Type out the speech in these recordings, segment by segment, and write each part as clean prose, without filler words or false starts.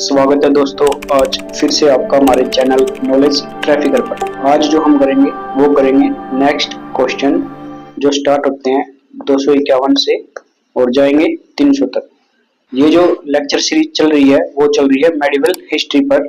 स्वागत है दोस्तों। आज फिर से आपका हमारे चैनल नॉलेज ट्रैफिकर पर। आज जो हम करेंगे वो करेंगे नेक्स्ट क्वेश्चन, जो स्टार्ट होते हैं 251 से और जाएंगे 300 तक। ये जो लेक्चर सीरीज चल रही है वो चल रही है मेडिवल हिस्ट्री पर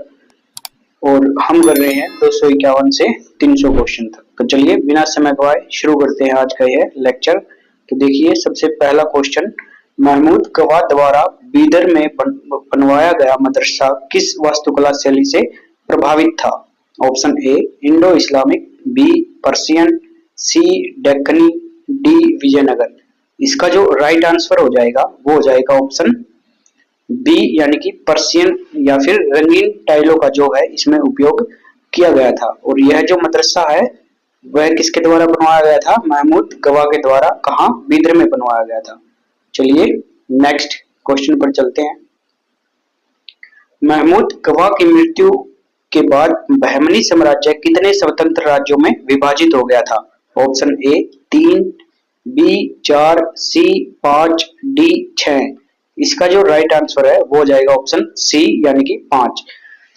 और हम कर रहे हैं 251 से 300 क्वेश्चन तक। तो चलिए बिना समय गवाए शुरू करते हैं आज का यह लेक्चर। तो देखिए सबसे पहला क्वेश्चन, महमूद गवाह द्वारा बीदर में बनवाया गया मदरसा किस वास्तुकला शैली से प्रभावित था? Option A Indo Islamic, B Persian, C Deccani, D Vijayanagar. इसका जो राइट आंसर हो जाएगा वो हो जाएगा ऑप्शन बी यानी कि पर्शियन या फिर रंगीन टाइलों का जो है इसमें उपयोग किया गया था। और यह जो मदरसा है वह किसके द्वारा बनवाया गया था? महमूद गवाह के द्वारा। कहाँ? बीदर में बनवाया गया था। चलिए नेक्स्ट क्वेश्चन पर चलते हैं। महमूद गवाह की मृत्यु के बाद बहमनी साम्राज्य कितने स्वतंत्र राज्यों में विभाजित हो गया था? Option A 3, B 4, C 5, D 6। इसका जो राइट आंसर है वो हो जाएगा ऑप्शन सी यानी कि 5।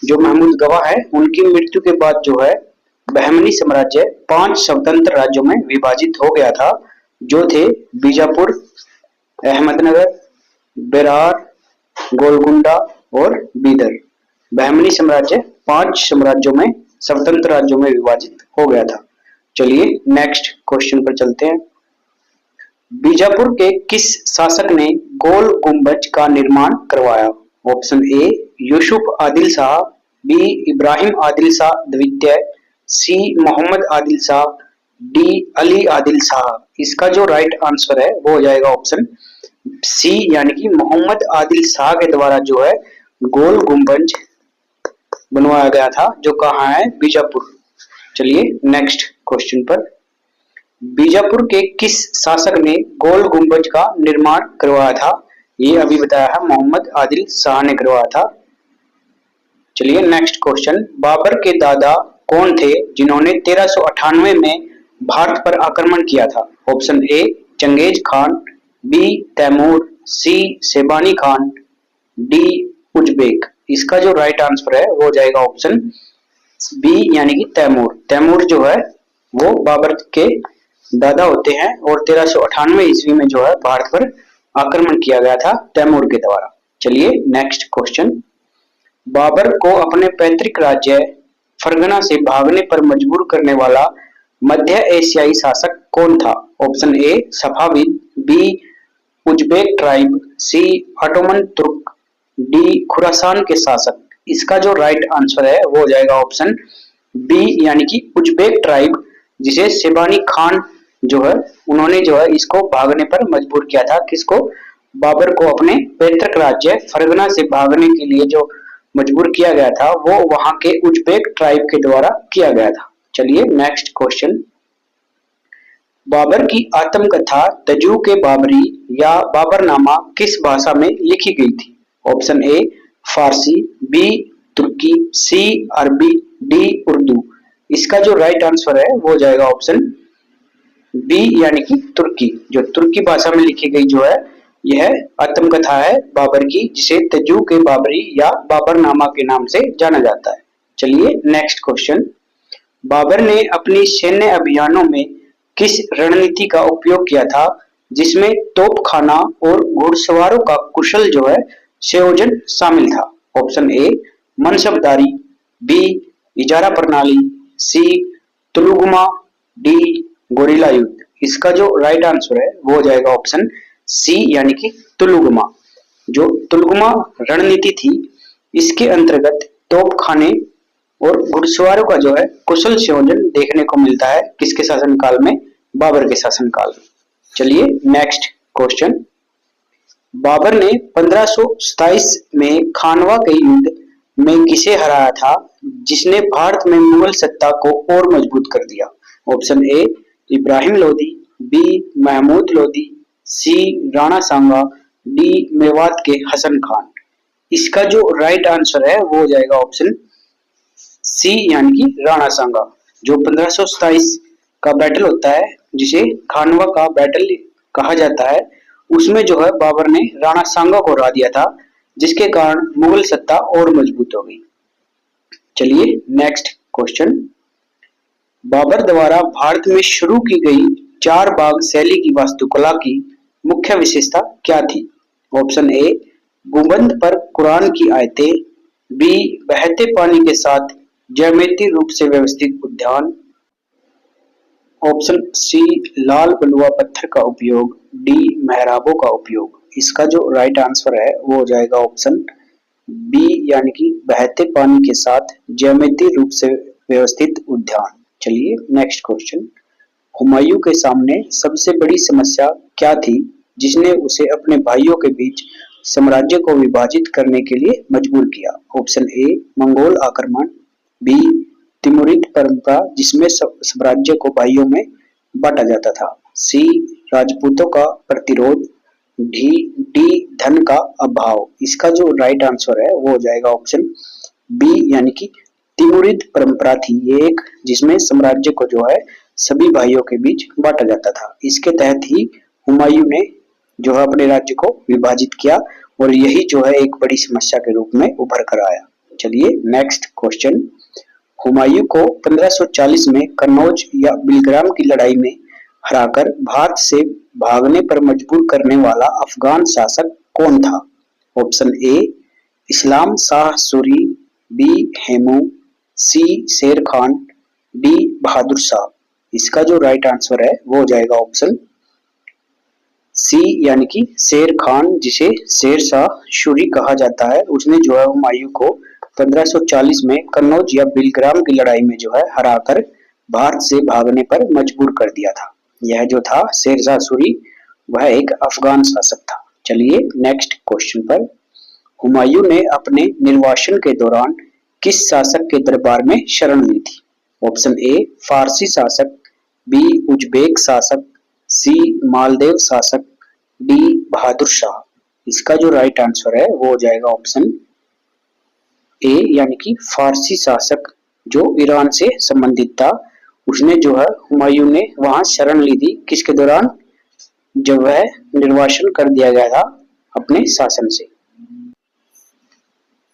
जो महमूद गवाह है उनकी मृत्यु के बाद जो है बहमनी साम्राज्य 5 स्वतंत्र राज्यों में विभाजित हो गया था, जो थे बीजापुर, अहमदनगर, बेरार, गोलकुंडा और बीदर। बहमनी साम्राज्य 5 साम्राज्यों में स्वतंत्र राज्यों में विभाजित हो गया था। चलिए नेक्स्ट क्वेश्चन पर चलते हैं। बीजापुर के किस शासक ने गोल गुंबज का निर्माण करवाया? Option A Yusuf Adil Shah, B Ibrahim Adil Shah द्वितीय, सी मोहम्मद आदिल शाह, डी अली आदिल शाह। इसका जो राइट आंसर है वो हो जाएगा ऑप्शन सी यानी कि मोहम्मद आदिल शाह के द्वारा जो है गोल गुंबज बनवाया गया था, जो कहाँ है? बीजापुर। चलिए नेक्स्ट क्वेश्चन पर। बीजापुर के किस शासक ने गोल गुंबज का निर्माण करवाया था? ये अभी बताया है मोहम्मद आदिल शाह ने करवाया था। चलिए नेक्स्ट क्वेश्चन। बाबर के दादा कौन थे जिन्होंने 1398 में भारत पर आक्रमण किया था? Option A Genghis Khan, B Timur, C Shaybani Khan, D Uzbek. इसका जो राइट आंसर है वो हो जाएगा ऑप्शन बी यानी कि तैमूर। तैमूर जो है वो बाबर के दादा होते हैं और 1398 ईस्वी में जो है भारत पर आक्रमण किया गया था तैमूर के द्वारा। चलिए नेक्स्ट क्वेश्चन। बाबर को अपने पैतृक राज्य फरगना से भागने पर मजबूर करने वाला मध्य एशियाई शासक कौन था? Option A Safavid, B Uzbek tribe, C Ottoman Turk, D Khorasan के शासक। इसका जो राइट आंसर है वो हो जाएगा ऑप्शन बी यानी कि उज्बेक ट्राइब, जिसे शेबानी खान जो है उन्होंने जो है इसको भागने पर मजबूर किया था। किसको? बाबर को अपने पैतृक राज्य फरगना से भागने के लिए जो मजबूर किया गया था वो वहां के उज्बेक ट्राइब के द्वारा किया गया था। चलिए नेक्स्ट क्वेश्चन। बाबर की आत्मकथा तजूक बाबरी या बाबरनामा किस भाषा में लिखी गई थी? ऑप्शन ए फारसी, बी तुर्की, सी अरबी, डी उर्दू। इसका जो राइट आंसर है वो हो जाएगा ऑप्शन बी यानी कि तुर्की। जो तुर्की भाषा में लिखी गई जो है यह आत्मकथा है बाबर की, जिसे तजूक बाबरी या बाबरनामा के नाम से जाना जाता है। चलिए नेक्स्ट क्वेश्चन। बाबर ने अपनी सैन्य अभियानों में किस रणनीति का उपयोग किया था जिसमें तोपखाना और घुड़सवारों का कुशल जो है संयोजन शामिल था? ऑप्शन ए मनसबदारी, बी इजारा प्रणाली, सी तुलुगमा, डी गोरिल्ला युद्ध। इसका जो राइट आंसर है वो हो जाएगा ऑप्शन सी यानी कि तुलुगमा। जो तुलुगमा रणनीति थी इसके अंतर्गत तोपखाने और घुड़सवारों का जो है कुशल संयोजन देखने को मिलता है किसके शासनकाल में? बाबर के शासनकाल में। चलिए नेक्स्ट क्वेश्चन। बाबर ने 1527 में खानवा के युद्ध में किसे हराया था जिसने भारत में मुगल सत्ता को और मजबूत कर दिया? Option A Ibrahim Lodi, B Mahmud Lodi, C Rana Sanga, D Mewat के हसन खान। इसका जो राइट आंसर है वो हो जाएगा ऑप्शन सी यानी कि राणा सांगा। जो 1527 का बैटल होता है जिसे खानवा का बैटल कहा जाता है, उसमें जो है बाबर ने राणा सांगा को हरा दिया था, जिसके कारण मुगल सत्ता और मजबूत हो गई। चलिए नेक्स्ट क्वेश्चन, बाबर द्वारा भारत में शुरू की गई चार बाग शैली की वास्तुकला की मुख्य विशेषता क्या थी? ऑप्शन ए, गुंबद पर कुरान की आयतें, बी, बहते पानी के साथ ज्यामितीय रूप से व्यवस्थित उद्यान, ऑप्शन सी, लाल बलुआ पत्थर का उपयोग, डी, मेहराबों का उपयोग। इसका जो राइट आंसर है वो हो जाएगा ऑप्शन बी, यानी कि बहते पानी के साथ ज्यामितीय रूप से व्यवस्थित उद्यान। चलिए नेक्स्ट क्वेश्चन, हुमायूं के सामने सबसे बड़ी समस्या क्या थी जिसने उसे अपने भाइयों के बीच साम्राज्य को विभाजित करने के लिए मजबूर किया? ऑप्शन ए, मंगोल आक्रमण, बी, तिमुरिद परंपरा जिसमें साम्राज्य को भाइयों में बांटा जाता था, सी, राजपूतों का प्रतिरोध, डी डी धन का अभाव। इसका जो राइट आंसर है वो हो जाएगा ऑप्शन बी, यानी कि तिमुरिद परंपरा थी ये एक, जिसमें साम्राज्य को जो है सभी भाइयों के बीच बांटा जाता था। इसके तहत ही हुमायूं ने जो है अपने राज्य को विभाजित किया और यही जो है एक बड़ी समस्या के रूप में उभर कर आया। चलिए नेक्स्ट क्वेश्चन, हुमायूं को 1540 में कन्नौज या बिलग्राम की लड़ाई में हराकर भारत से भागने पर मजबूर करने वाला अफगान शासक कौन था? Option A, Islam Shah Suri, B, Hemu, C, Sher Khan, D, Bahadur Shah. इसका जो राइट आंसर है वो हो जाएगा ऑप्शन सी, यानी कि शेर खान, जिसे शेर शाह सूरी कहा जाता है, उसने जो है हुमायूं को 1540 में कन्नौज या बिलग्राम की लड़ाई में जो है हराकर भारत से भागने पर मजबूर कर दिया था। यह जो था शेर शाह सूरी, वह एक अफगान शासक था। चलिए नेक्स्ट क्वेश्चन पर, हुमायूं ने अपने निर्वासन के दौरान किस शासक के दरबार में शरण ली थी? ऑप्शन ए, फारसी शासक, बी, उज्बेक शासक, सी, मालदेव शासक, डी, बहादुर शाह। इसका जो राइट आंसर है वो हो जाएगा ऑप्शन ए, यानी कि फारसी शासक जो ईरान से संबंधित था, उसने जो है हुमायूं ने वहां शरण ली थी किसके दौरान, जब वह निर्वासन कर दिया गया था अपने शासन से।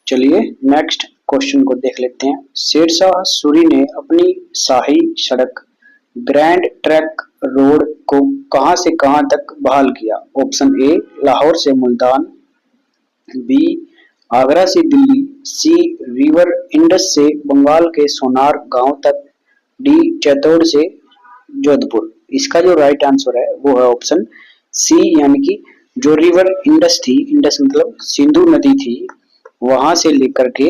चलिए नेक्स्ट क्वेश्चन को देख लेते हैं, शेरशाह सूरी ने अपनी शाही सड़क ग्रैंड ट्रंक रोड को कहां से कहां तक बहाल किया? ऑप्शन ए, लाहौर से मुल्तान, बी, आगरा से दिल्ली, सी, रिवर इंडस से बंगाल के सोनार गांव तक, डी, चित्तौड़ से जोधपुर। इसका जो राइट आंसर है वो है ऑप्शन सी, यानी कि जो रिवर इंडस थी, इंडस मतलब सिंधु नदी थी, वहां से लेकर के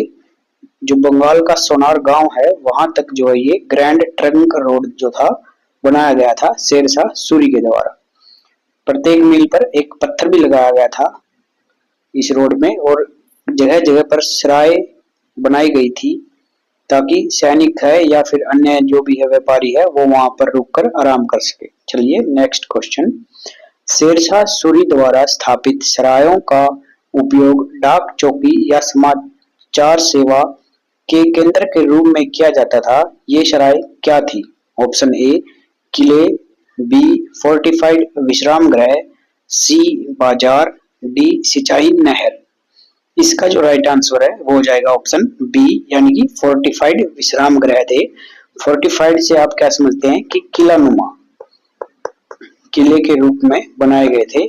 जो बंगाल का सोनार गांव है वहां तक जो है ये ग्रैंड ट्रंक रोड जो था बनाया गया था शेरशाह सूरी के द्वारा। प्रत्येक मील पर एक पत्थर भी लगाया गया था इस रोड में और जगह जगह पर सराय बनाई गई थी ताकि सैनिक है या फिर अन्य जो भी है व्यापारी है वो वहां पर रुककर आराम कर सके। चलिए नेक्स्ट क्वेश्चन, शेरशाह सूरी द्वारा स्थापित सरायों का उपयोग डाक चौकी या समाचार सेवा के केंद्र के रूप में किया जाता था, ये सराय क्या थी? ऑप्शन ए, किले, बी, फोर्टिफाइड विश्राम गृह, सी, बाजार, डी, सिंचाई नहर। इसका जो राइट आंसर है वो हो जाएगा ऑप्शन बी, यानी कि फोर्टिफाइड विश्राम गृह थे। फोर्टिफाइड से आप क्या समझते हैं कि किला नुमा, किले के रूप में बनाए गए थे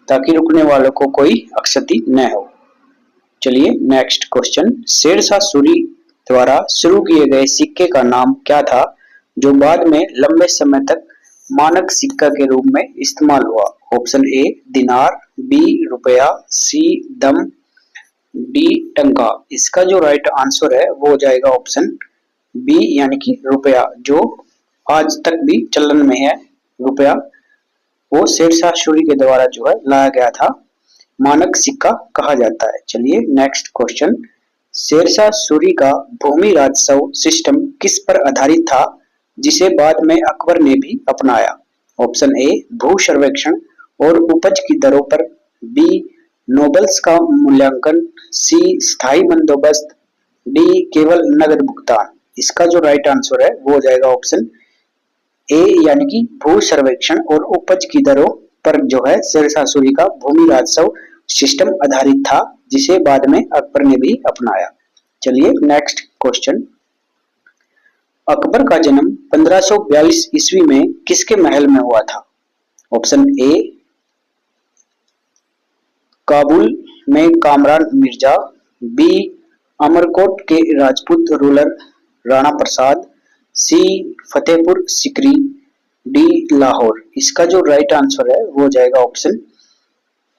ताकि रुकने वालों को कोई क्षति न हो। चलिए नेक्स्ट क्वेश्चन, शेरशाह सूरी द्वारा शुरू किए गए सिक्के का नाम क्या था जो बाद में लंबे समय तक मानक सिक्का के रूप में इस्तेमाल हुआ? ऑप्शन ए, दिनार, बी, रुपया, सी, दम, डी, टंका। इसका जो राइट आंसर है वो हो जाएगा ऑप्शन बी, यानी कि रुपया, जो आज तक भी चलन में है रुपया, वो शेरशाह सूरी के द्वारा जो है लाया गया था, मानक सिक्का कहा जाता है। चलिए नेक्स्ट क्वेश्चन, शेरशाह सूरी का भूमि राजस्व सिस्टम किस पर आधारित था जिसे बाद में अकबर ने भी अपनाया? ऑप्शन ए, भू सर्वेक्षण और उपज की दरों पर, बी, नोबल्स का मूल्यांकन, सी, स्थायी बंदोबस्त, डी, केवल नगद भुगतान। इसका जो राइट आंसर है वो हो जाएगा ऑप्शन ए, यानी कि भू सर्वेक्षण और उपज की दरों पर जो है शेरशाह सूरी का भूमि राजस्व सिस्टम आधारित था जिसे बाद में अकबर ने भी अपनाया। चलिए नेक्स्ट क्वेश्चन। अकबर का जन्म 1542 ईस्वी में किसके महल में हुआ था? ऑप्शन ए काबुल में कामरान मिर्जा, बी अमरकोट के राजपूत रूलर राणा प्रसाद, सी फतेहपुर सिकरी, डी लाहौर। इसका जो राइट आंसर है वो हो जाएगा ऑप्शन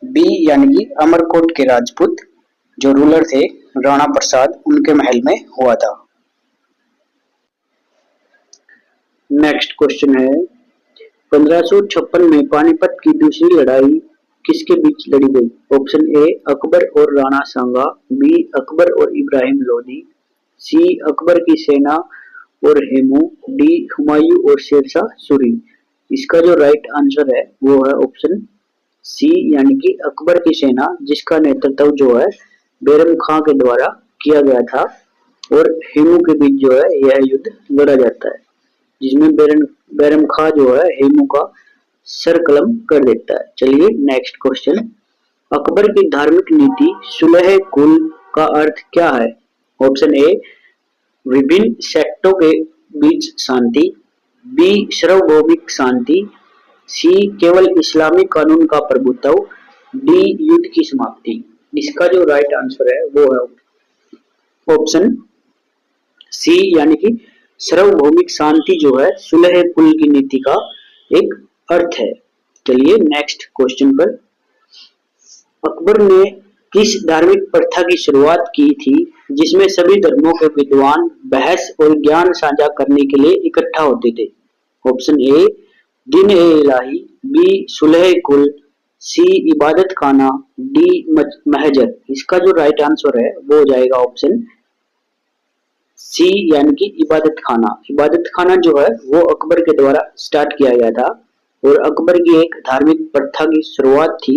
बी यानी कि अमरकोट के राजपूत जो रूलर थे राणा प्रसाद उनके महल में हुआ था। नेक्स्ट क्वेश्चन है 1556 में पानीपत की दूसरी लड़ाई किसके बीच लड़ी गई? ऑप्शन ए अकबर और राणा सांगा, बी अकबर और इब्राहिम लोदी, सी अकबर की सेना और हेमू, डी हुमायूं और शेरशाह सूरी। इसका जो राइट आंसर है वो है ऑप्शन सी यानी कि अकबर की सेना जिसका नेतृत्व जो है बैरम खां के द्वारा किया गया था और हेमू के बीच जो है यह युद्ध लड़ा जाता है जिसमें बैरम खां जो है हेमू का सर कलम कर देता है। चलिए नेक्स्ट क्वेश्चन। अकबर की धार्मिक नीति सुलह कुल का अर्थ क्या है? ऑप्शन ए विभिन्न सेक्टों के बीच शांति, बी सार्वभौमिक शांति, सी केवल इस्लामी कानून का प्रभुत्व, डी युद्ध की समाप्ति। इसका जो राइट आंसर है वो है ऑप्शन सी यानी कि सार्वभौमिक शांति जो है सुलह कुल की नीति का एक अर्थ है। चलिए नेक्स्ट क्वेश्चन पर। अकबर ने किस धार्मिक प्रथा की शुरुआत की थी जिसमें सभी धर्मों के विद्वान बहस और ज्ञान साझा करने के लिए इकट्ठा होते थे? ऑप्शन ए दिन ए इलाही, बी सुलह कुल, सी इबादत खाना, डी महजर। इसका जो राइट आंसर है वो हो जाएगा ऑप्शन सी यानी कि इबादत खाना। इबादत खाना जो है वो अकबर के द्वारा स्टार्ट किया गया था और अकबर की एक धार्मिक प्रथा की शुरुआत थी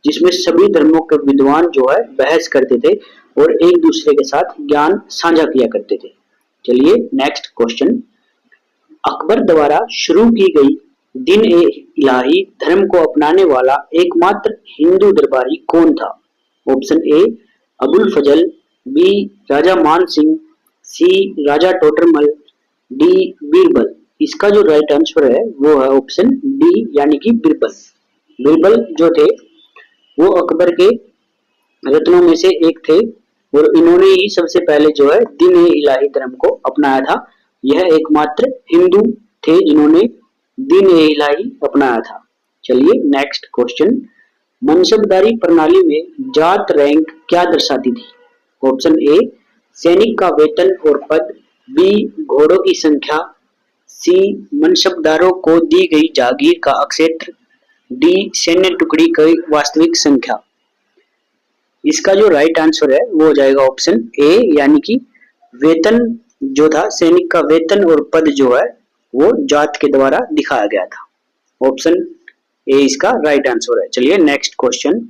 जिसमें सभी धर्मों के विद्वान जो है बहस करते थे और एक दूसरे के साथ ज्ञान साझा किया करते थे। चलिए नेक्स्ट क्वेश्चन। अकबर द्वारा शुरू की गई दिन ए इलाही धर्म को अपनाने वाला एकमात्र हिंदू दरबारी कौन था? Option A Abul Fazal, B Raja Man Singh, C Raja Todarmal, D Birbal. इसका जो राइट आंसर है वो है ऑप्शन डी यानी कि बीरबल। बीरबल जो थे वो अकबर के रत्नों में से एक थे और इन्होंने ही सबसे पहले जो है दिन ए इलाही धर्म को अपनाया था। यह एकमात्र हिंदू थे जिन्होंने दिन ए इलाही अपनाया था। चलिए नेक्स्ट क्वेश्चन। मनसबदारी प्रणाली में जात रैंक क्या दर्शाती थी? ऑप्शन ए सैनिक का वेतन और पद, बी घोड़ों की संख्या, सी मनसबदारों को दी गई जागीर का अक्षेत्र, डी सैन्य टुकड़ी की वास्तविक संख्या। इसका जो राइट आंसर है वो हो जाएगा ऑप्शन ए यानी कि वेतन जो था सैनिक का वेतन और पद जो है वो जात के द्वारा दिखाया गया था। ऑप्शन ए इसका राइट आंसर है। चलिए नेक्स्ट क्वेश्चन।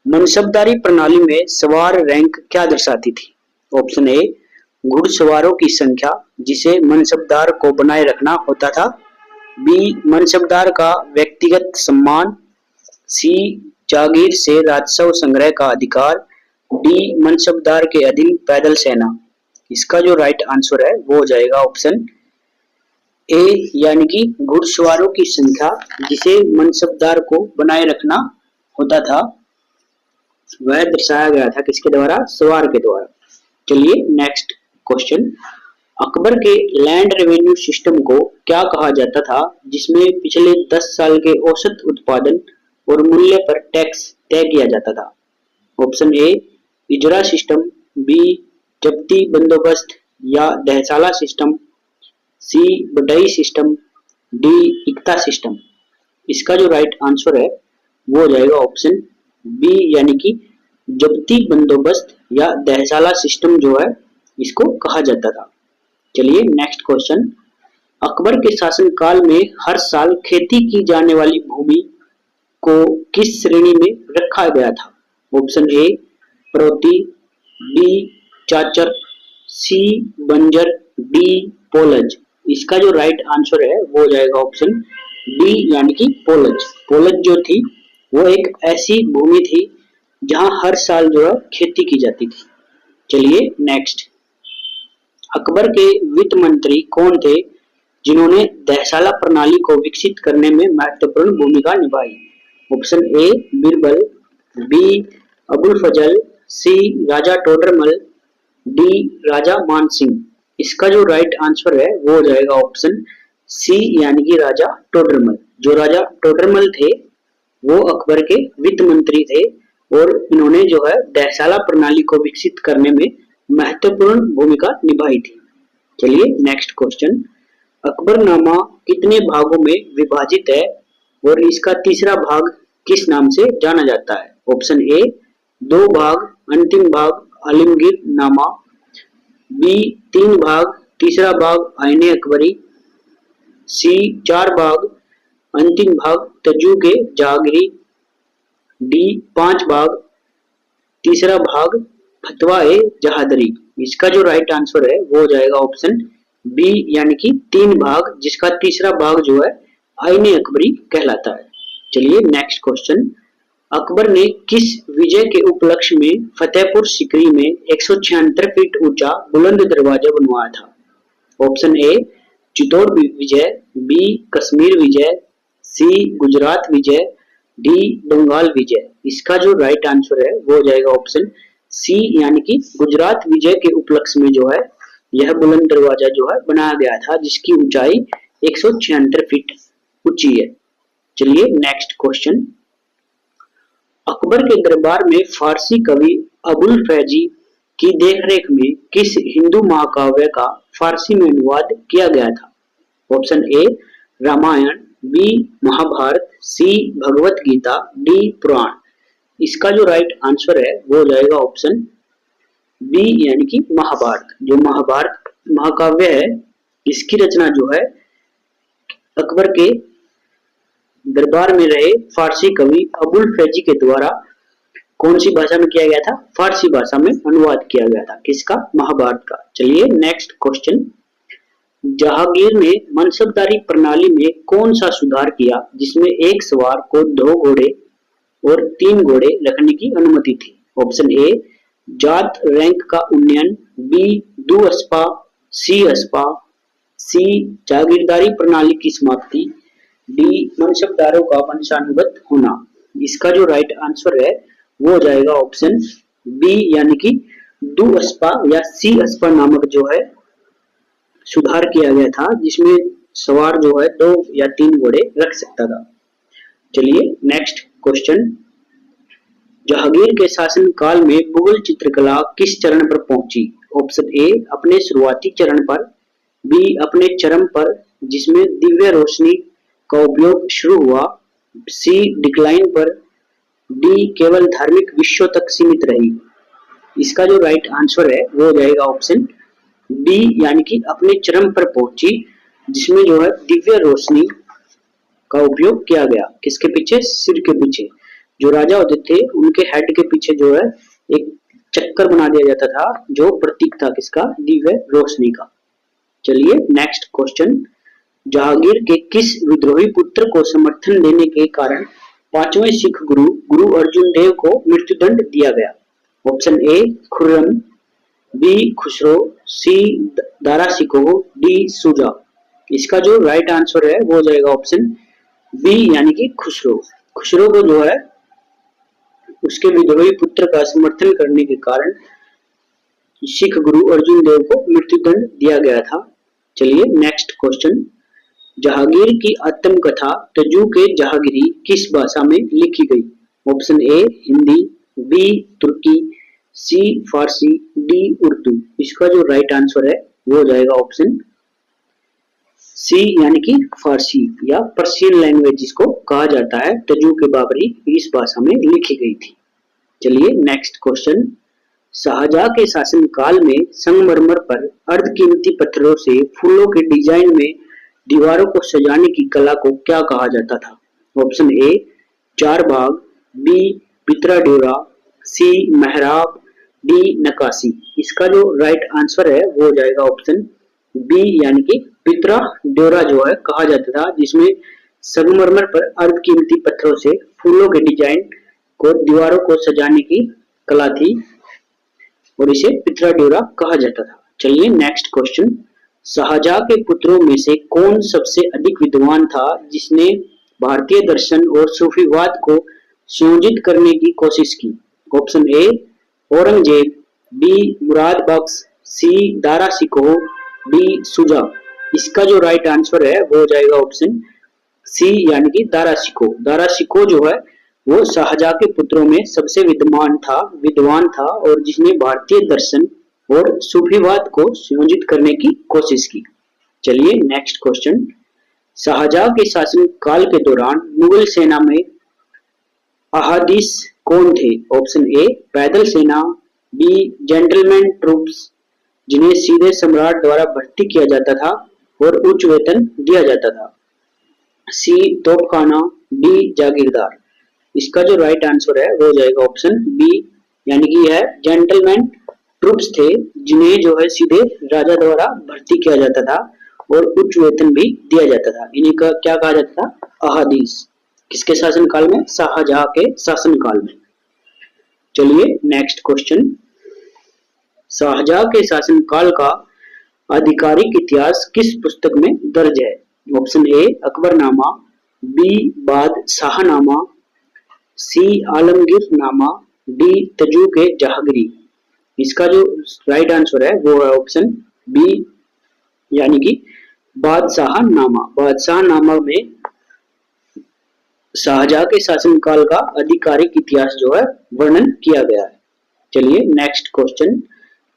मनसबदारी प्रणाली में सवार रैंक क्या दर्शाती थी? ऑप्शन ए घुड़सवारों की संख्या जिसे मनसबदार को बनाए रखना होता था, बी मनसबदार का व्यक्तिगत सम्मान, सी जागीर से राजस्व संग्रह का अधिकार, डी मनसबदार के अधीन पैदल सेना। इसका जो राइट आंसर है वो हो जाएगा ऑप्शन ए यानी कि घुड़सवारों की संख्या जिसे मनसबदार को बनाए रखना होता था वह दर्शाया गया था किसके द्वारा? सवार के द्वारा। चलिए नेक्स्ट क्वेश्चन। अकबर के लैंड रेवेन्यू सिस्टम को क्या कहा जाता था जिसमें पिछले 10 साल के औसत उत्पादन और मूल्य पर टैक्स तय किया जाता था? ऑप्शन ए इजरा सिस्टम, बी जब्ती बंदोबस्त या दहसाला सिस्टम, सी बटाई सिस्टम, डी इक्ता सिस्टम। इसका जो राइट आंसर है वो हो जाएगा ऑप्शन बी यानी कि जब्ती बंदोबस्त या दहसाला सिस्टम जो है इसको कहा जाता था। चलिए नेक्स्ट क्वेश्चन। अकबर के शासनकाल में हर साल खेती की जाने वाली भूमि को किस श्रेणी में रखा गया था? ऑप्शन ए प्रौती, बी चाचर, सी बंजर, डी पोलज। इसका जो राइट आंसर है वो हो जाएगा ऑप्शन डी यानी कि पोलज। पोलज जो थी वो एक ऐसी भूमि थी जहां हर साल जो है खेती की जाती थी। चलिए नेक्स्ट, अकबर के वित्त मंत्री कौन थे जिन्होंने दहसाला प्रणाली को विकसित करने में महत्वपूर्ण भूमिका निभाई? Option A Birbal, B Abul Fazal, C Raja Todarmal, D Raja Man Singh. इसका जो राइट आंसर है वो हो जाएगा ऑप्शन सी यानी कि राजा टोडरमल। जो राजा टोडरमल थे वो अकबर के वित्त मंत्री थे और इन्होंने जो है दहसाला प्रणाली को विकसित करने में महत्वपूर्ण भूमिका निभाई थी। चलिए नेक्स्ट क्वेश्चन, अकबरनामा कितने भागों में विभाजित है और इसका तीसरा भाग किस नाम से जाना जाता है? ऑप्शन ए 2 भाग, अंतिम भाग आलमगीर नामा, बी 3 भाग, तीसरा भाग आईने अकबरी, सी 4 भाग, अंतिम भाग तजु के जहांगीरी, डी 5 भाग, तीसरा भाग फतवा ए जहादरी। इसका जो राइट आंसर है वो हो जाएगा ऑप्शन बी यानी कि 3 भाग, जिसका तीसरा भाग जो है आईने अकबरी कहलाता है। चलिए नेक्स्ट क्वेश्चन, अकबर ने किस विजय के उपलक्ष्य में फतेहपुर सीकरी में 176 फीट ऊंचा बुलंद दरवाजा बनवाया था? ऑप्शन ए चित्तौड़ विजय, बी कश्मीर विजय, सी गुजरात विजय, डी बंगाल विजय। इसका जो राइट आंसर है वो हो जाएगा ऑप्शन सी यानी कि गुजरात विजय के उपलक्ष्य में जो है यह बुलंद दरवाजा जो है बनाया गया था, जिसकी ऊंचाई 176 फीट ऊंची है। चलिए नेक्स्ट क्वेश्चन, अकबर के दरबार में फारसी कवि अबुल फैजी की देखरेख में किस हिंदू महाकाव्य का फारसी में अनुवाद किया गया था? Option A Ramayana, B Mahabharata, C Bhagavad Gita, D Purana. इसका जो राइट आंसर है वो हो जाएगा ऑप्शन बी यानी कि महाभारत। जो महाभारत महाकाव्य है इसकी रचना जो है अकबर के दरबार में रहे फारसी कवि अबुल फैजी के द्वारा कौन सी भाषा में किया गया था? फारसी भाषा में अनुवाद किया गया था। किसका? महाभारत का। चलिए नेक्स्ट क्वेश्चन, जहांगीर ने मनसबदारी प्रणाली में कौन सा सुधार किया जिसमें एक सवार को 2 घोड़े और 3 घोड़े रखने की अनुमति थी? ऑप्शन ए जात रैंक का उन्नयन, बी दुअस्पा, सी अस्पा, सी जागीरदारी प्रणाली की समाप्ति, डी मनसबदारों का वंशानुगत होना। इसका जो राइट आंसर है वो हो जाएगा ऑप्शन बी यानी कि दुअस्पा या सी अस्पा नामक जो है सुधार किया गया था, जिसमें सवार जो है 2 या 3 घोड़े रख सकता था। चलिए नेक्स्ट क्वेश्चन, जहांगीर के शासन काल में मुगल चित्रकला किस चरण पर पहुंची? ऑप्शन ए अपने शुरुआती चरण पर, बी अपने चरम पर जिसमें दिव्य रोशनी का उपयोग शुरू हुआ, सी डिक्लाइन पर, डी केवल धार्मिक विषयों तक सीमित रही। इसका जो राइट आंसर है वो हो जाएगा ऑप्शन डी यानी कि अपने चरम पर पहुंची, जिसमें जो है दिव्य रोशनी का उपयोग किया गया। किसके पीछे? सिर के पीछे। जो राजा होते थे उनके हेड के पीछे जो है एक चक्कर बना दिया जाता था, जो प्रतीक था किसका? दिव्य रोशनी का। चलिए नेक्स्ट क्वेश्चन, जहांगीर के किस विद्रोही पुत्र को समर्थन देने के कारण 5वें सिख गुरु गुरु अर्जुन देव को मृत्युदंड दिया गया? Option A Khurram, B Khusrau, C Dara Shikoh, D Shuja. इसका जो राइट आंसर है वो हो जाएगा ऑप्शन बी यानी कि खुसरो। खुसरो को जो है उसके विद्रोही पुत्र का समर्थन करने के कारण सिख गुरु अर्जुन देव को मृत्युदंड दिया गया था। चलिए नेक्स्ट क्वेश्चन, जहांगीर की आत्मकथा तजु के जहांगीरी किस भाषा में लिखी गई? Option A Hindi, B Turki, C Farsi, D Urdu. इसका जो राइट आंसर है वो हो जाएगा ऑप्शन सी यानी कि फारसी या पर्शियन लैंग्वेज जिसको कहा जाता है। तजु के बाबरी इस भाषा में लिखी गई थी। चलिए नेक्स्ट क्वेश्चन, शाहजहां के शासन काल में संगमरमर पर अर्धकीमती पत्थरों से फूलों के डिजाइन में दीवारों को सजाने की कला को क्या कहा जाता था? ऑप्शन ए 4 भाग, बी पितरा ड्योरा, सी मेहराब, डी नक्काशी। इसका जो राइट आंसर है वो हो जाएगा ऑप्शन बी यानी कि पितरा ड्योरा जो है कहा जाता था, जिसमें संगमरमर पर अर्धकीमती पत्थरों से फूलों के डिजाइन को दीवारों को सजाने की कला थी और इसे पिथराड्यूरा कहा जाता था। चलिए नेक्स्ट क्वेश्चन, शाहजहां के पुत्रों में से कौन सबसे अधिक विद्वान था जिसने भारतीय दर्शन और सूफीवाद को संयोजित करने की कोशिश की? Option A Aurangzeb, B Murad Bakhsh, C Dara Shikoh, D Shuja. इसका जो राइट आंसर है वो हो जाएगा ऑप्शन सी यानी कि दारा शिकोह। दारा शिकोह जो है वो शाहजहां के पुत्रों में सबसे विद्वान था और जिसने भारतीय दर्शन और सूफीवाद को संयोजित करने की कोशिश की। चलिए नेक्स्ट क्वेश्चन, शाहजहां के शासन काल के दौरान मुगल सेना में अहादीस कौन थे? ऑप्शन ए पैदल सेना, बी जेंटलमैन ट्रूप्स जिन्हें सीधे सम्राट द्वारा भर्ती किया जाता था और उच्च वेतन दिया जाता था, सी तोपखाना, डी जागीरदार। इसका जो राइट आंसर है वो हो जाएगा ऑप्शन बी यानी कि यह जेंटलमैन ट्रूप्स थे जिन्हें जो है सीधे राजा द्वारा भर्ती किया जाता था और उच्च वेतन भी दिया जाता था। इन्हीं का क्या कहा जाता था? अहादीस। किसके शासन काल में? शाहजहां के शासन काल में। चलिए नेक्स्ट क्वेश्चन, शाहजहां के शासन काल का आधिकारिक इतिहास किस पुस्तक में दर्ज है? Option A Akbarnama, B Badshahnama, C Alamgirnama, D Tuzuk e Jahangiri. इसका जो राइट आंसर है वो है ऑप्शन बी यानी कि बादशाहनामा। बादशाहनामा में शाहजहां के शासन काल का आधिकारिक इतिहास जो है वर्णन किया गया है। चलिए नेक्स्ट क्वेश्चन,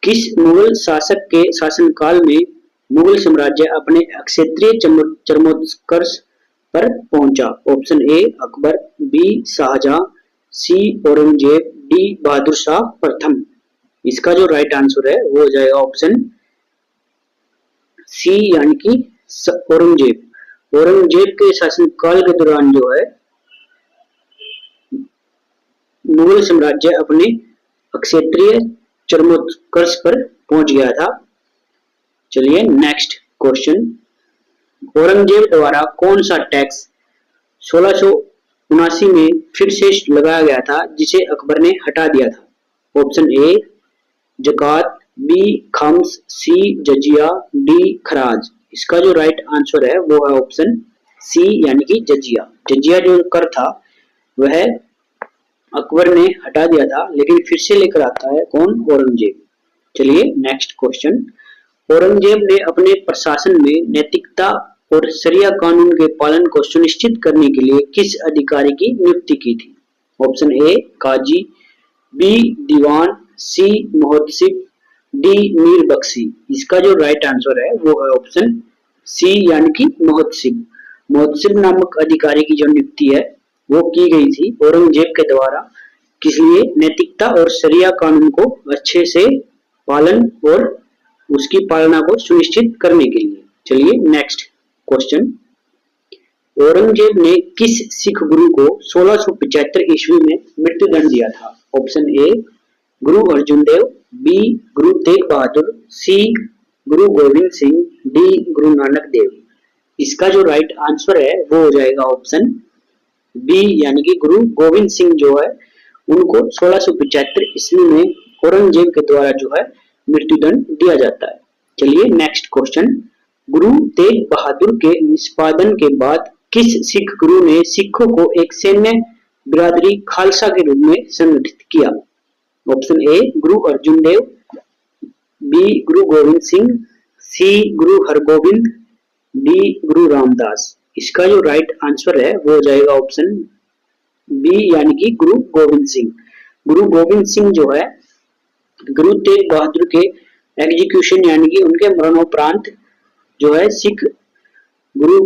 किस मुगल शासक के शासन काल में मुगल साम्राज्य अपने क्षेत्रीय चरमोत्कर्ष पर पहुंचा? Option A Akbar, B Shah Jahan, C Aurangzeb, D Bahadur Shah प्रथम। इसका जो राइट आंसर है वो हो जाएगा ऑप्शन सी यानी कि औरंगजेब। औरंगजेब के शासन काल के दौरान जो है मुगल साम्राज्य अपने क्षेत्रीय चरमोत्कर्ष पर पहुंच गया था। चलिए नेक्स्ट क्वेश्चन, औरंगजेब द्वारा कौन सा टैक्स 1679 में फिर से लगाया गया था जिसे अकबर ने हटा दिया था? ऑप्शन ए जकात, बी खम्स, सी जजिया, डी खराज। इसका जो राइट आंसर है वो है ऑप्शन सी यानी कि जजिया। जजिया जो कर था वह अकबर ने हटा दिया था लेकिन फिर से लेकर आता है कौन? औरंगजेब। चलिए नेक्स्ट क्वेश्चन, औरंगजेब ने अपने प्रशासन में नैतिकता और शरिया कानून के पालन को सुनिश्चित करने के लिए किस अधिकारी की नियुक्ति की थी? Option A Qazi, B Diwan, C Muhtasib, D Mir Bakhshi. इसका जो राइट आंसर है वो है ऑप्शन सी यानी कि मुहतसिब। मुहतसिब नामक अधिकारी की जो नियुक्ति है वो की गई थी औरंगजेब के द्वारा, किस लिए? नैतिकता और शरिया कानून को अच्छे से पालन और उसकी पालना को सुनिश्चित करने के लिए। चलिए नेक्स्ट क्वेश्चन, औरंगजेब ने किस सिख गुरु को 1675 ईस्वी में मृत्युदंड दिया था? ऑप्शन ए गुरु अर्जुन देव, बी गुरु तेग बहादुर, सी गुरु गोविंद सिंह, डी गुरु नानक देव। इसका जो राइट आंसर है वो हो जाएगा ऑप्शन बी यानी कि गुरु गोविंद सिंह जो है उनको 1675 ईस्वी में औरंगजेब के द्वारा जो है मृत्युदंड दिया जाता है। चलिए नेक्स्ट क्वेश्चन, गुरु तेग बहादुर के निष्पादन के बाद किस सिख गुरु ने सिखों को एक सैन्य बिरादरी खालसा के रूप में संगठित किया? Option A Guru Arjun Dev, B Guru Govind Singh, C Guru Hargobind, D गुरु रामदास। इसका जो राइट आंसर है वो हो जाएगा ऑप्शन बी यानी कि गुरु गोविंद सिंह। गुरु गोविंद सिंह जो है गुरु तेग बहादुर के एग्जीक्यूशन यानी कि उनके मरणोपरांत जो है सिख गुरु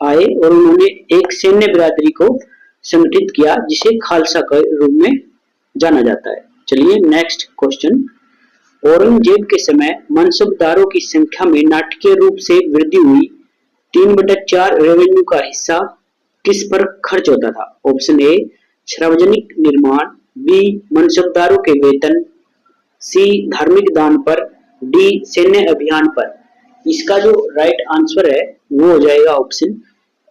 आए और उन्होंने एक सैन्य बिरादरी को संगठित किया जिसे खालसा के रूप में जाना जाता है। चलिए नेक्स्ट क्वेश्चन, औरंगजेब के समय मनसबदारों की संख्या में नाटकीय रूप से वृद्धि हुई। 3/4 रेवेन्यू का हिस्सा किस पर खर्च होता था? ऑप्शन ए सार्वजनिक निर्माण, बी मनसबदारों के वेतन, सी धार्मिक दान पर, डी सैन्य अभियान पर। इसका जो राइट आंसर है वो हो जाएगा ऑप्शन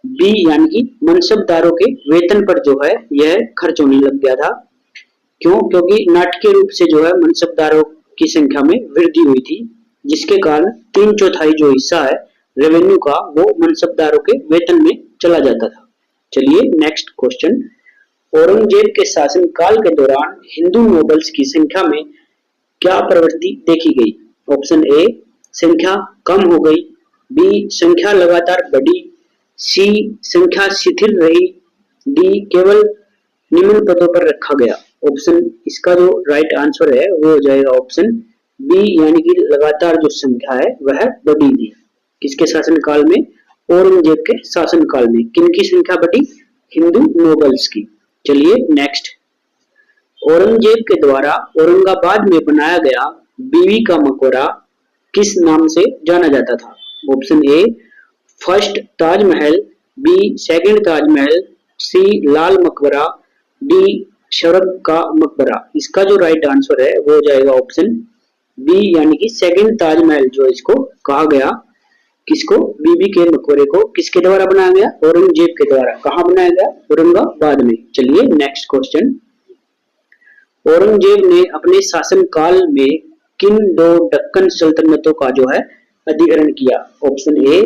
बी यानी कि मनसबदारों के वेतन पर जो है यह खर्च होने लग गया था। क्यों? क्योंकि नाटकीय रूप से जो है मनसबदारों की संख्या में वृद्धि हुई थी, जिसके कारण 3/4 जो हिस्सा है रेवेन्यू का वो मनसबदारों के वेतन में चला जाता था। चलिए नेक्स्ट क्वेश्चन, औरंगजेब के शासनकाल के दौरान हिंदू नोबल्स की संख्या में क्या प्रवृत्ति देखी गई? ऑप्शन ए, संख्या कम हो गई, बी, संख्या लगातार बढ़ी, सी, संख्या शिथिल रही, डी, केवल निम्न पदों पर रखा गया। ऑप्शन इसका जो राइट आंसर है वो हो जाएगा ऑप्शन बी, यानी कि लगातार जो संख्या है वह बढ़ी थी। किसके शासनकाल में? औरंगजेब के शासनकाल में। किनकी संख्या बढ़ी? हिंदू नोबल्स की। चलिए नेक्स्ट, औरंगजेब के द्वारा औरंगाबाद में बनाया गया बीवी का मकबरा किस नाम से जाना जाता था? Option A, first Taj Mahal, B, second Taj Mahal, C, Lal Maqbara, D, शरद का मकबरा। इसका जो राइट आंसर है वो हो जाएगा ऑप्शन बी, यानी कि सेकंड ताजमहल जो इसको कहा गया। किसको? बीबी के मकबरे को किसके द्वारा बनाया गया? औरंगजेब के द्वारा। कहाँ बनाया गया? औरंगाबाद में। चलिए नेक्स्ट क्वेश्चन, औरंगजेब ने अपने शासनकाल में किन 2 दक्कन सल्तनतों का जो है अधिग्रहण किया? ऑप्शन ए,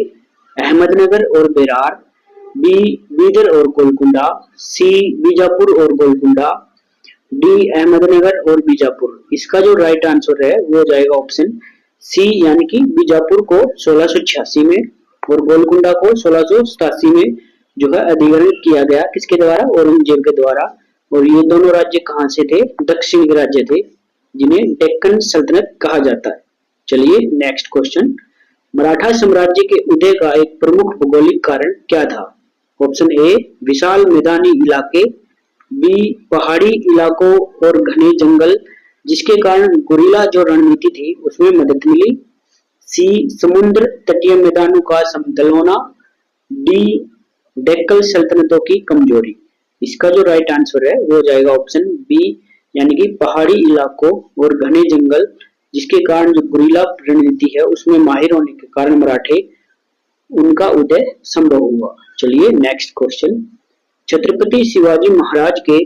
अहमदनगर और बेरार, बी, बीदर और गोलकुंडा, सी, बीजापुर और गोलकुंडा, डी, अहमदनगर और बीजापुर। इसका जो राइट आंसर है वो हो जाएगा ऑप्शन सी, यानी कि बीजापुर को 1686 में और गोलकुंडा को 1687 में जो है अधिग्रहण किया गया। किसके द्वारा? औरंगजेब के द्वारा। और ये दोनों राज्य कहाँ से थे? दक्षिणी राज्य थे, जिन्हें डेक्कन सल्तनत कहा जाता है। चलिए नेक्स्ट क्वेश्चन, मराठा साम्राज्य के उदय का एक प्रमुख भौगोलिक कारण क्या था? ऑप्शन ए, विशाल मैदानी इलाके, बी, पहाड़ी इलाकों और घने जंगल जिसके कारण गुरिल्ला जो रणनीति थी उसमें मदद मिली, सी, समुद्र तटीय मैदानों का समतल होना, डी, डेक्कन सल्तनतों की कमजोरी। इसका जो राइट आंसर है वो हो जाएगा ऑप्शन बी, यानी कि पहाड़ी इलाकों और घने जंगल जिसके कारण जो गुरिल्ला रणनीति है उसमें माहिर होने के कारण मराठे उनका उदय संभव हुआ। चलिए नेक्स्ट क्वेश्चन, छत्रपति शिवाजी महाराज के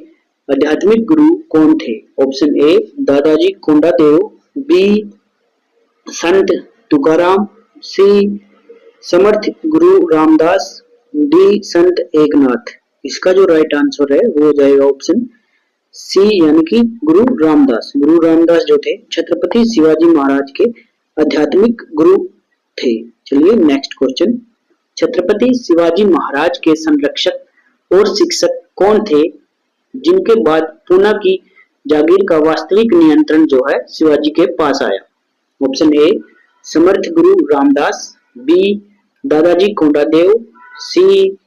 आध्यात्मिक गुरु कौन थे? ऑप्शन ए, दादाजी कोंडादेव, बी, संत तुकाराम, सी, समर्थ गुरु रामदास, डी, संत एकनाथ। इसका जो राइट आंसर है वो हो जाएगा ऑप्शन सी, यानी कि गुरु रामदास। गुरु रामदास जो थे छत्रपति शिवाजी महाराज के आध्यात्मिक गुरु थे। चलिए नेक्स्ट क्वेश्चन, छत्रपति शिवाजी महाराज के संरक्षक और शिक्षक कौन थे जिनके बाद पूना की जागीर का वास्तविक नियंत्रण जो है शिवाजी के पास आया? Option A, Samarth Guru Ramdas, B, दादाजी कोंडादेव, सी,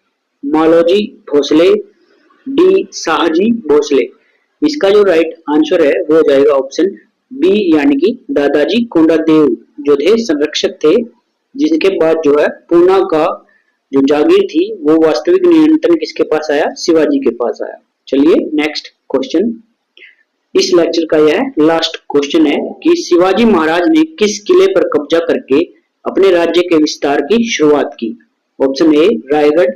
मालोजी भोसले, डी, शाहजी भोसले। इसका जो राइट आंसर है वो हो जाएगा ऑप्शन बी, यानी कि दादाजी कोंडादेव जो थे संरक्षक थे, जिनके बाद जो है पूना का जो जागीर थी वो वास्तविक नियंत्रण किसके पास आया? शिवाजी के पास आया। चलिए नेक्स्ट क्वेश्चन, इस लेक्चर का यह लास्ट क्वेश्चन है कि शिवाजी महाराज ने किस किले पर कब्जा करके अपने राज्य के विस्तार की शुरुआत की? Option A, Raigad,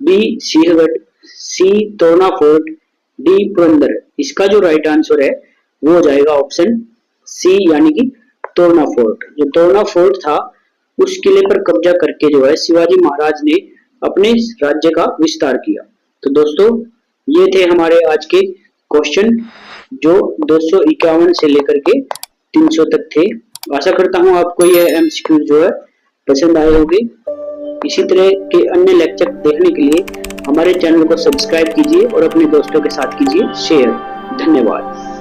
B, Sinhagad, C, Torna fort, D, Purandar. इसका जो राइट आंसर है वो हो जाएगा ऑप्शन सी, यानी कि तोरना फोर्ट। जो तोरना फोर्ट था उस किले पर कब्जा करके जो है शिवाजी महाराज ने अपने राज्य का विस्तार किया। तो दोस्तों ये थे हमारे आज के क्वेश्चन जो 251 से लेकर के 300 तक थे। आशा करता हूँ आपको यह एमसीक्यू जो है पसंद आए होंगे। इसी तरह के अन्य लेक्चर देखने के लिए हमारे चैनल को सब्सक्राइब कीजिए और अपने दोस्तों के साथ कीजिए शेयर। धन्यवाद।